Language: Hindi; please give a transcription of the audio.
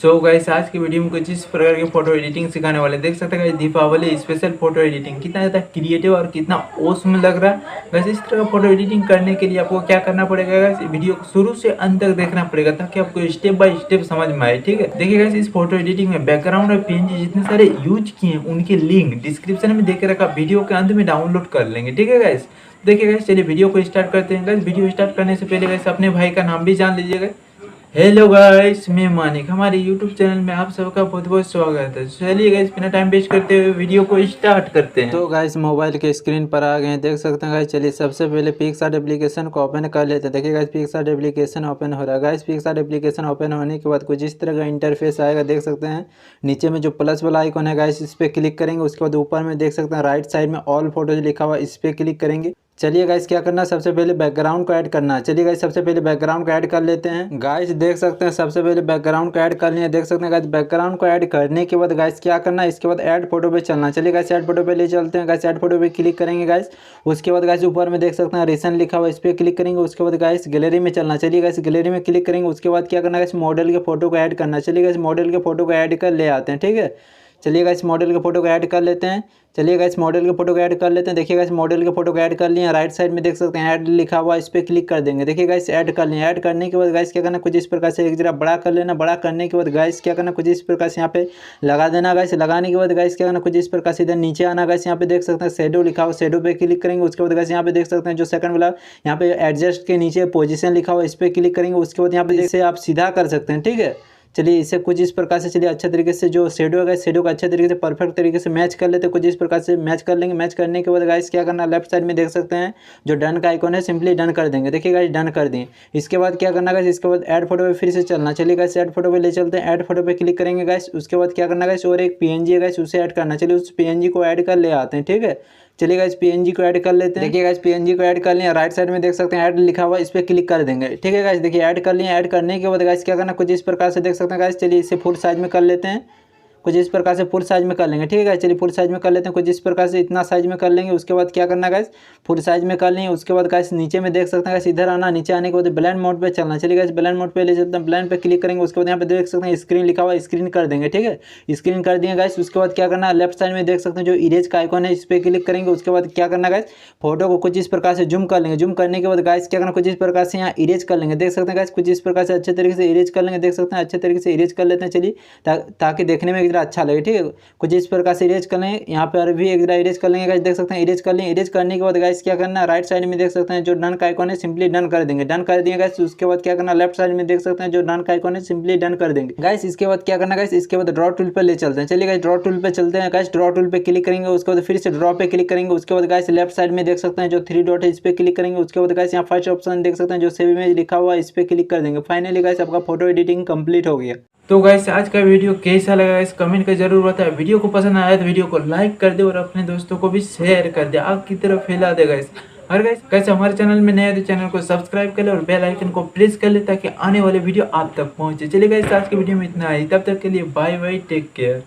सो गाइस आज की वीडियो में कुछ इस प्रकार की फोटो एडिटिंग सिखाने वाले देख सकते हैं। दीपावली स्पेशल फोटो एडिटिंग कितना ज़्यादा क्रिएटिव और कितना ओसम लग रहा है। वैसे इस तरह का फोटो एडिटिंग करने के लिए आपको क्या करना पड़ेगा गाइस, वीडियो को शुरू से अंत तक देखना पड़ेगा ताकि आपको स्टेप बाय स्टेप समझ में आए। ठीक है, देखिए गाइस इस फोटो एडिटिंग में बैकग्राउंड और PNG जितने सारे यूज किए हैं उनके लिंक डिस्क्रिप्शन में देके रखा, वीडियो के अंत में डाउनलोड कर लेंगे। ठीक है गाइस, देखिए गाइस चलिए वीडियो को स्टार्ट करते हैं। गाइस वीडियो स्टार्ट करने से पहले गाइस अपने भाई का नाम भी जान लीजिएगा। हेलो गाइस, मैं मानिक, हमारे यूट्यूब चैनल में आप सबका बहुत बहुत स्वागत है। चलिए गाइस बिना टाइम वेस्ट करते हुए वीडियो को स्टार्ट करते हैं। तो गाइस मोबाइल के स्क्रीन पर आ गए हैं, देख सकते हैं गाइस। चलिए सबसे पहले पिक्सार्ट एप्लीकेशन को ओपन कर लेते हैं। देखिए गाइस पिक्सार्ट एप्लीकेशन ओपन हो रहा है। गाइस पिक्सार्ट एप्लीकेशन ओपन होने के बाद कुछ इस तरह का इंटरफेस आएगा, देख सकते हैं। नीचे में जो प्लस वाला आइकॉन है गाइस इस पर क्लिक करेंगे। उसके बाद ऊपर में देख सकते हैं राइट साइड में ऑल फोटोज लिखा हुआ, इस पर क्लिक करेंगे। चलिए गाइस क्या करना है, सबसे पहले बैकग्राउंड को ऐड करना है। चलिए गाइस सबसे पहले बैकग्राउंड को ऐड कर लेते हैं। गाइस देख सकते हैं सबसे पहले बैकग्राउंड को ऐड कर लिया। देख सकते हैं गाइस बैकग्राउंड को ऐड करने के बाद गाइस क्या करना है, इसके बाद ऐड फोटो पे चलना है। चलिए गाइस ऐड फोटो पे ले चलते हैं। गाइस ऐड फोटो पे क्लिक करेंगे गाइस। उसके बाद गाइस ऊपर में देख सकते हैं रिसेंट लिखा हुआ, इस पर क्लिक करेंगे। उसके बाद गाइस गैलरी में चलना। चलिए गाइस गैलरी में क्लिक करेंगे। उसके बाद क्या करना है गाइस, मॉडल के फोटो को ऐड करना है। चलिए गाइस मॉडल के फोटो को ऐड कर ले आते हैं। ठीक है, चलिए गाइस मॉडल के फोटो को ऐड कर लेते हैं। चलिए गाइस मॉडल के फोटो को ऐड कर लेते हैं। देखिए गाइस मॉडल के फोटो को ऐड कर लिए। राइट साइड में देख सकते हैं ऐड लिखा हुआ, इस पर क्लिक कर देंगे। देखिए गाइस ऐड कर लिए। ऐड करने के बाद गाइस क्या करना, कुछ इस प्रकार से एक जरा बड़ा कर लेना। बड़ा करने के बाद गाइस क्या करना, कुछ इस प्रकार से यहाँ पे लगा देना। गाइस लगाने के बाद गाइस क्या करना, कुछ इस प्रकार से इधर नीचे आना। गाइस यहाँ पे देख सकते हैं शेडो लिखा हुआ, शेडो पे क्लिक करेंगे। उसके बाद गाइस यहाँ पे देख सकते हैं जो सेकंड वाला यहाँ पे एडजस्ट के नीचे पोजीशन लिखा हुआ, इस पर क्लिक करेंगे। उसके बाद यहाँ पे जैसे आप सीधा कर सकते हैं। ठीक है, चलिए इसे कुछ इस प्रकार से चलिए अच्छे तरीके से जो शेडो है शेडो का अच्छे तरीके से परफेक्ट तरीके से मैच कर लेते हैं। कुछ इस प्रकार से मैच कर लेंगे। मैच करने के बाद गाइस क्या करना, लेफ्ट साइड में देख सकते हैं जो डन का आइकॉन है, सिंपली डन कर देंगे। देखिए गाइस डन कर दिए। इसके बाद क्या करना गाइस, इसके बाद ऐड फोटो पे फिर से चलना। चलिए गाइस ऐड फोटो पे ले चलते हैं। ऐड फोटो पे क्लिक करेंगे गाइस। उसके बाद क्या करना गाइस, और एक PNG है गाइस उसे ऐड करना। चलिए उस PNG को ऐड कर ले आते हैं। ठीक है, चलिए गाइस PNG को ऐड कर लेते हैं। देखिए गाइस PNG को ऐड कर लिया। राइट साइड में देख सकते हैं ऐड लिखा हुआ, इस पर क्लिक कर देंगे। ठीक है गाइस, देखिए ऐड कर लिया। ऐड करने के बाद गाइस क्या करना, कुछ इस प्रकार से देख सकते हैं गाइस। चलिए इसे फुल साइज में कर लेते हैं। कुछ इस प्रकार से फुल साइज में कर लेंगे। ठीक है, चलिए फुल साइज में कर लेते हैं। कुछ इस प्रकार से इतना साइज में कर लेंगे। उसके बाद क्या करना गाइस, फुल साइज में कर लेंगे। उसके बाद गाइस नीचे में देख सकते हैं गाइस इधर आना। नीचे आने के बाद ब्लेंड मोड पे चलना। चलिए गाइस ब्लेंड मोड पे ले चलते हैं। ब्लेंड पे क्लिक करेंगे। उसके बाद यहाँ पे देख सकते हैं स्क्रीन लिखा हुआ, स्क्रीन कर देंगे। ठीक है, स्क्रीन कर दिए गाइस। उसके बाद क्या करना है, लेफ्ट साइड में देख सकते हैं जो इरेज का आइकॉन है, इस पर क्लिक करेंगे। उसके बाद क्या करना गाइस, फोटो को कुछ इस प्रकार से जूम कर लेंगे। जूम करने के बाद गाइस क्या करना, कुछ इस प्रकार से यहाँ इरेज कर लेंगे। देख सकते हैं गाइस कुछ इस प्रकार से अच्छे तरीके से इरेज कर लेंगे। देख सकते हैं अच्छे तरीके से इरेज कर लेते हैं। चलिए ताकि देखने में इधर अच्छा लगे। ठीक है, कुछ इस प्रकार से इरेज कर लेंगे। यहाँ पर भी एक इरेज कर लेंगे गाइस। देख सकते हैं इरेज कर लेंगे। इरेज करने के बाद गाइस क्या करना है, राइट साइड में देख सकते हैं जो डन का आइकॉन है, सिंपली डन कर देंगे। डन कर दिए गाइस। उसके बाद क्या करना, लेफ्ट साइड में देख सकते हैं जो डन का आइकॉन है, सिंपली डन कर देंगे गाइस। इसके बाद क्या करना गाइस, इसके बाद ड्रॉ टूल पे ले चलते हैं। चलिए गाइस ड्रॉ टूल पे चलते हैं गाइस। ड्रॉ टूल पे क्लिक करेंगे। उसके बाद फिर से ड्रॉ पे क्लिक करेंगे। उसके बाद गाइस लेफ्ट साइड में देख सकते हैं जो 3 डॉट है, इस पे क्लिक करेंगे। उसके बाद गाइस यहाँ फर्स्ट ऑप्शन देख सकते हैं जो सेव इमेज लिखा हुआ है, इस पे क्लिक कर देंगे। फाइनली गाइस आपका फोटो एडिटिंग कंप्लीट हो गया। तो गाइस आज का वीडियो कैसा लगा गाइस, कमेंट का जरूर बताएं। वीडियो को पसंद आया तो वीडियो को लाइक कर दे और अपने दोस्तों को भी शेयर कर दे, आग की तरफ फैला दे गाइस। और गाइस हमारे चैनल में नया है तो चैनल को सब्सक्राइब कर ले और बेल आइकन को प्रेस कर ले ताकि आने वाले वीडियो आप तक पहुंचे। चलिए गाइस आज की वीडियो में इतना ही, तब तक के लिए बाय बाय, टेक केयर।